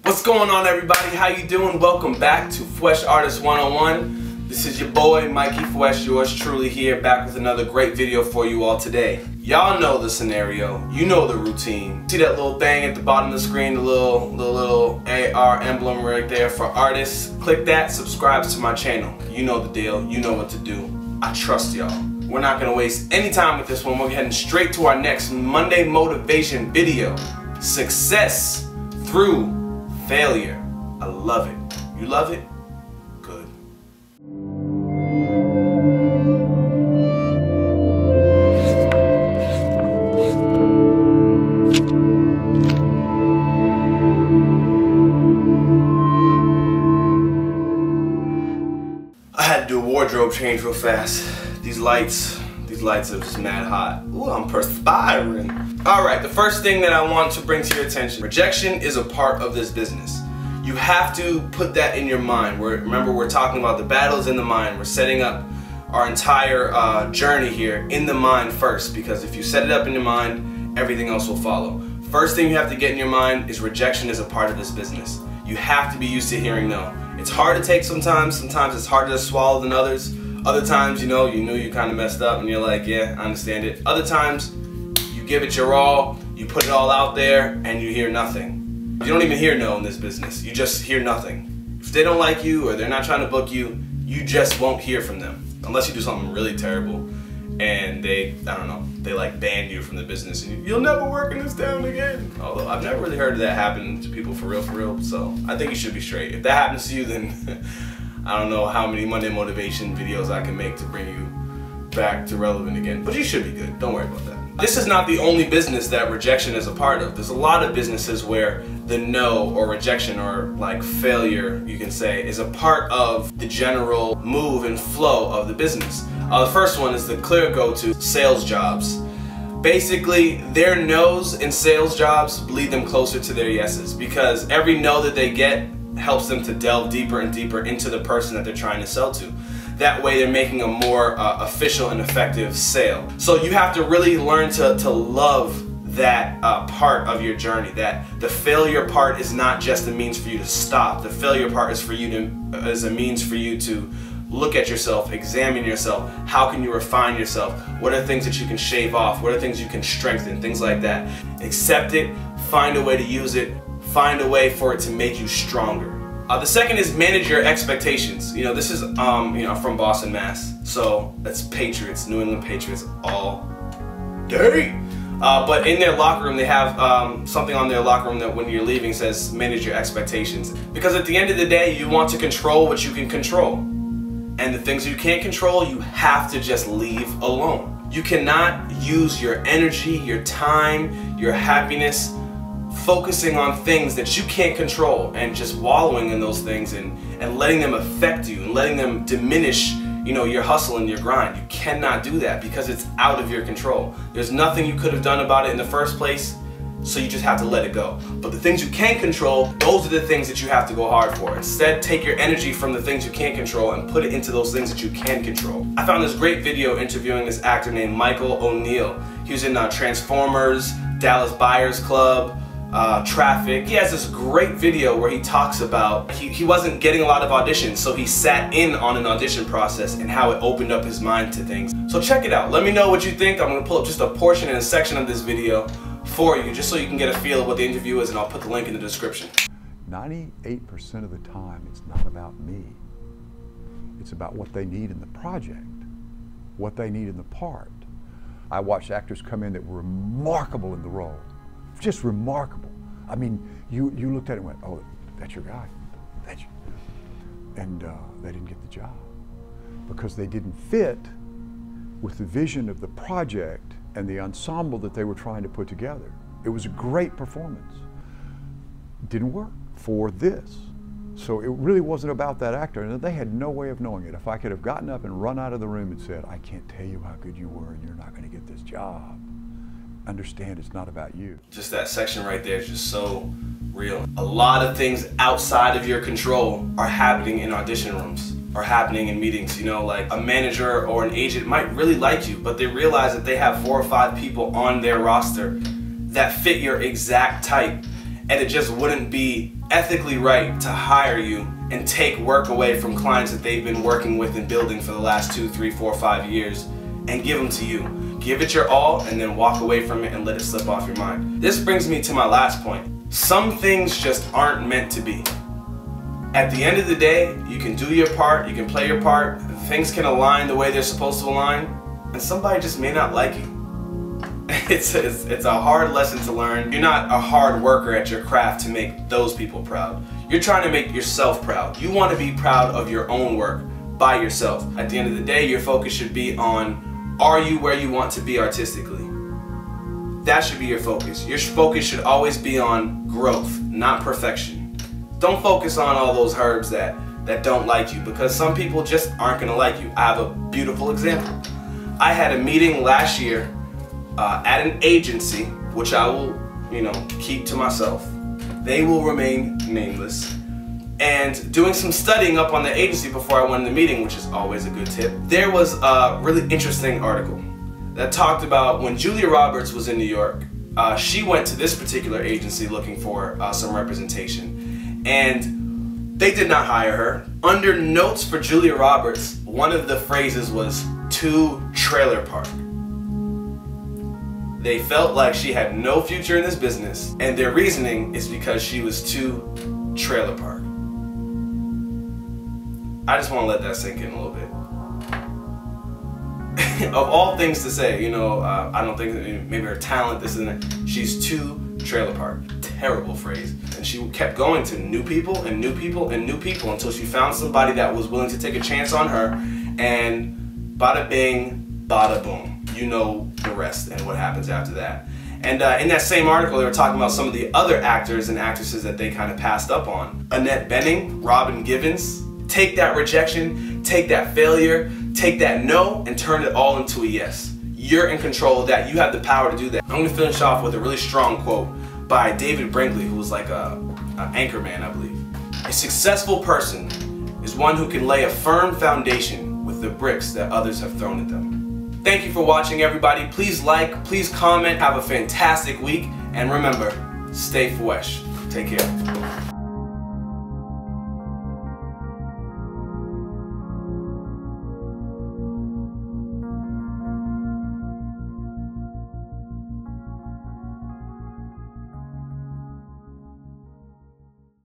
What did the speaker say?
What's going on, everybody? How you doing? Welcome back to Fwesh Artist 101. This is your boy Mikey Fwesh, yours truly, here back with another great video for you all today. Y'all know the scenario, you know the routine. See that little thing at the bottom of the screen, the little AR emblem right there for artists? Click that, subscribe to my channel. You know the deal, you know what to do. I trust y'all. We're not gonna waste any time with this one. We're heading straight to our next Monday motivation video. Success through failure. I love it. You love it? Good. I had to do a wardrobe change real fast. These lights are just mad hot. Ooh, I'm perspiring. Alright, the first thing that I want to bring to your attention, rejection is a part of this business. You have to put that in your mind. Remember, we're talking about the battles in the mind. We're setting up our entire journey here in the mind first, because if you set it up in your mind, everything else will follow. First thing you have to get in your mind is rejection is a part of this business. You have to be used to hearing no. It's hard to take sometimes it's harder to swallow than others. Other times, you know you kind of messed up and you're like, yeah, I understand it. Other times, you give it your all, you put it all out there, and you hear nothing. You don't even hear no in this business. You just hear nothing. If they don't like you or they're not trying to book you, you just won't hear from them. Unless you do something really terrible and they like ban you from the business and you'll never work in this town again. Although I've never really heard of that happen to people for real. So I think you should be straight. If that happens to you, then I don't know how many Monday motivation videos I can make to bring you back to relevant again. But you should be good. Don't worry about that. This is not the only business that rejection is a part of. There's a lot of businesses where the no or rejection or like failure, you can say, is a part of the general move and flow of the business. The first one is the clear go-to, sales jobs. Basically, their no's in sales jobs lead them closer to their yeses, because every no that they get helps them to delve deeper and deeper into the person that they're trying to sell to. That way they're making a more official and effective sale. So you have to really learn to love that part of your journey, that the failure part is not just a means for you to stop. The failure part is a means for you to look at yourself, examine yourself. How can you refine yourself? What are things that you can shave off? What are things you can strengthen? Things like that. Accept it, find a way to use it, find a way for it to make you stronger. The second is manage your expectations. You know, this is from Boston, Mass. So that's Patriots, New England Patriots all day. But in their locker room, they have something on their locker room that when you're leaving says manage your expectations. Because at the end of the day, you want to control what you can control. And the things you can't control, you have to just leave alone. You cannot use your energy, your time, your happiness focusing on things that you can't control and just wallowing in those things and letting them affect you and letting them diminish, your hustle and your grind. You cannot do that because it's out of your control. There's nothing you could have done about it in the first place, so you just have to let it go. But the things you can control, those are the things that you have to go hard for. Instead, take your energy from the things you can't control and put it into those things that you can control. I found this great video interviewing this actor named Michael O'Neill. He was in Transformers, Dallas Buyers Club, Traffic. He has this great video where he talks about he wasn't getting a lot of auditions, so he sat in on an audition process and how it opened up his mind to things. So check it out. Let me know what you think. I'm going to pull up just a portion and a section of this video for you, just so you can get a feel of what the interview is, and I'll put the link in the description. 98% of the time, it's not about me. It's about what they need in the project, what they need in the part. I watched actors come in that were remarkable in the role. Just remarkable. I mean, you looked at it and went, oh, that's your guy. That's you. And they didn't get the job because they didn't fit with the vision of the project and the ensemble that they were trying to put together. It was a great performance. It didn't work for this. So it really wasn't about that actor, and they had no way of knowing it. If I could have gotten up and run out of the room and said, I can't tell you how good you were and you're not going to get this job. Understand it's not about you. Just that section right there is just so real. A lot of things outside of your control are happening in audition rooms, are happening in meetings. Like a manager or an agent might really like you, but they realize that they have 4 or 5 people on their roster that fit your exact type. and it just wouldn't be ethically right to hire you and take work away from clients that they've been working with and building for the last 2, 3, 4, 5 years and give them to you. Give it your all and then walk away from it and let it slip off your mind. This brings me to my last point. Some things just aren't meant to be. At the end of the day, you can do your part, you can play your part, things can align the way they're supposed to align, and somebody just may not like you. It's a hard lesson to learn. You're not a hard worker at your craft to make those people proud. You're trying to make yourself proud. You want to be proud of your own work by yourself. At the end of the day, your focus should be on, are you where you want to be artistically? That should be your focus. Your focus should always be on growth, not perfection. Don't focus on all those herbs that don't like you, because some people just aren't going to like you. I have a beautiful example. I had a meeting last year at an agency, which I will, keep to myself. They will remain nameless. And doing some studying up on the agency before I went in the meeting, which is always a good tip, there was a really interesting article that talked about when Julia Roberts was in New York. She went to this particular agency looking for some representation, and they did not hire her. Under notes for Julia Roberts, one of the phrases was "too trailer park." They felt like she had no future in this business, and their reasoning is because she was too trailer park. I just want to let that sink in a little bit. Of all things to say, I don't think maybe her talent, this and that. She's too trailer park. Terrible phrase. And she kept going to new people and new people and new people until she found somebody that was willing to take a chance on her, and bada bing, bada boom. You know the rest and what happens after that. And in that same article, they were talking about some of the other actors and actresses that they kind of passed up on. Annette Bening, Robin Givens. Take that rejection, take that failure, take that no, and turn it all into a yes. You're in control of that. You have the power to do that. I'm going to finish off with a really strong quote by David Brinkley, who was like an anchor man, I believe. A successful person is one who can lay a firm foundation with the bricks that others have thrown at them. Thank you for watching, everybody. Please like, please comment, have a fantastic week, and remember, stay fresh. Take care.